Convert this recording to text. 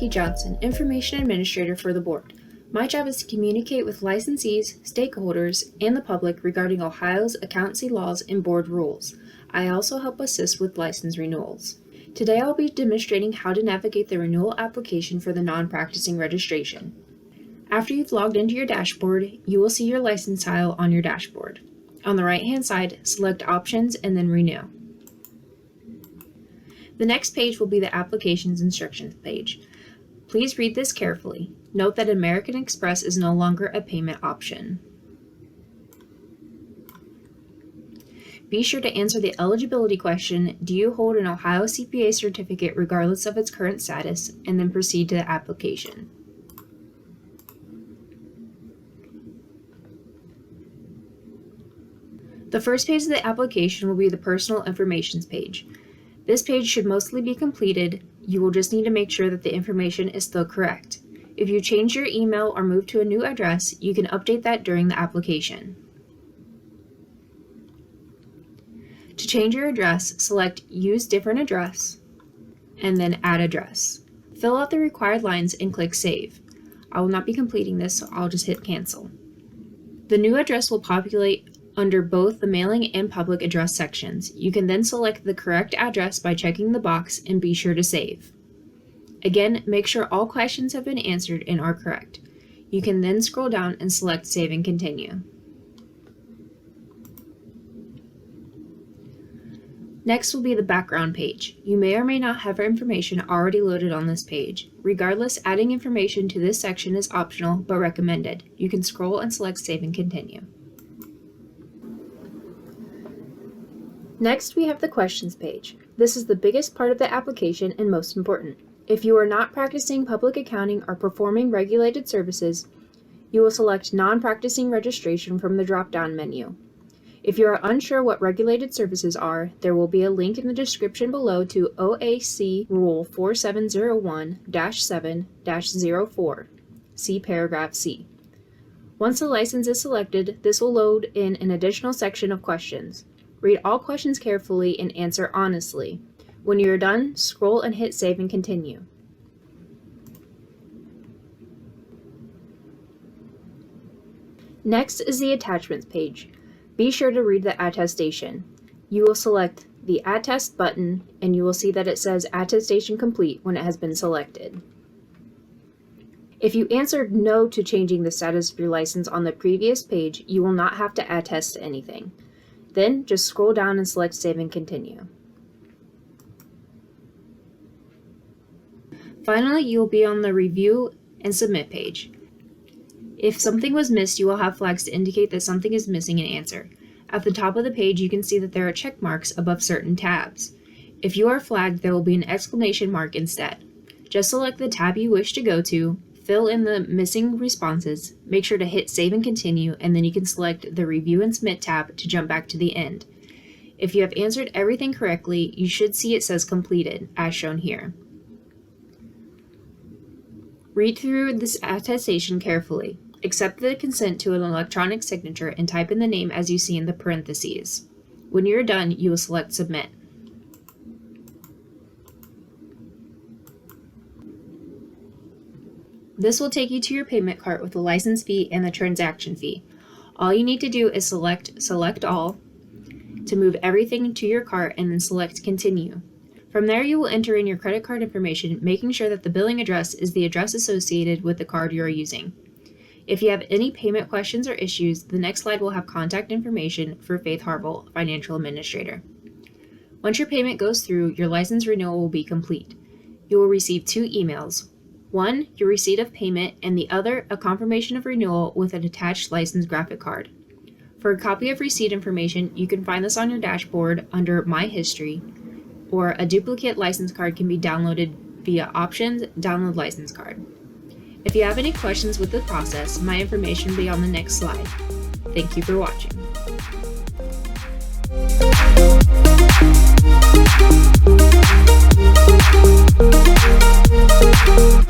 Becky Johnson, Information Administrator for the Board. My job is to communicate with licensees, stakeholders, and the public regarding Ohio's accountancy laws and board rules. I also help assist with license renewals. Today I'll be demonstrating how to navigate the renewal application for the non-practicing registration. After you've logged into your dashboard, you will see your license tile on your dashboard. On the right-hand side, select Options and then Renew. The next page will be the Applications Instructions page. Please read this carefully. Note that American Express is no longer a payment option. Be sure to answer the eligibility question, do you hold an Ohio CPA certificate regardless of its current status, and then proceed to the application. The first page of the application will be the Personal Information page. This page should mostly be completed. You will just need to make sure that the information is still correct. If you change your email or move to a new address, you can update that during the application. To change your address, select Use Different Address, and then Add Address. Fill out the required lines and click Save. I will not be completing this, so I'll just hit Cancel. The new address will populate under both the mailing and public address sections. You can then select the correct address by checking the box and be sure to save. Again, make sure all questions have been answered and are correct. You can then scroll down and select Save and Continue. Next will be the background page. You may or may not have information already loaded on this page. Regardless, adding information to this section is optional but recommended. You can scroll and select Save and Continue. Next, we have the Questions page. This is the biggest part of the application and most important. If you are not practicing public accounting or performing regulated services, you will select Non-Practicing Registration from the drop-down menu. If you are unsure what regulated services are, there will be a link in the description below to OAC Rule 4701-7-04. See paragraph C. Once the license is selected, this will load in an additional section of questions. Read all questions carefully and answer honestly. When you're done, scroll and hit Save and Continue. Next is the Attachments page. Be sure to read the attestation. You will select the Attest button and you will see that it says Attestation Complete when it has been selected. If you answered no to changing the status of your license on the previous page, you will not have to attest to anything. Then just scroll down and select Save and Continue. Finally, you will be on the Review and Submit page. If something was missed, you will have flags to indicate that something is missing an answer. At the top of the page, you can see that there are check marks above certain tabs. If you are flagged, there will be an exclamation mark instead. Just select the tab you wish to go to, fill in the missing responses, make sure to hit Save and Continue, and then you can select the Review and Submit tab to jump back to the end. If you have answered everything correctly, you should see it says Completed, as shown here. Read through this attestation carefully. Accept the consent to an electronic signature and type in the name as you see in the parentheses. When you're done, you will select Submit. This will take you to your payment cart with the license fee and the transaction fee. All you need to do is select All to move everything to your cart and then select Continue. From there, you will enter in your credit card information, making sure that the billing address is the address associated with the card you are using. If you have any payment questions or issues, the next slide will have contact information for Faith Harville, Financial Administrator. Once your payment goes through, your license renewal will be complete. You will receive 2 emails. One, your receipt of payment, and the other, a confirmation of renewal with an attached license graphic card. For a copy of receipt information, you can find this on your dashboard under My History, or a duplicate license card can be downloaded via Options, Download License Card. If you have any questions with the process, my information will be on the next slide. Thank you for watching.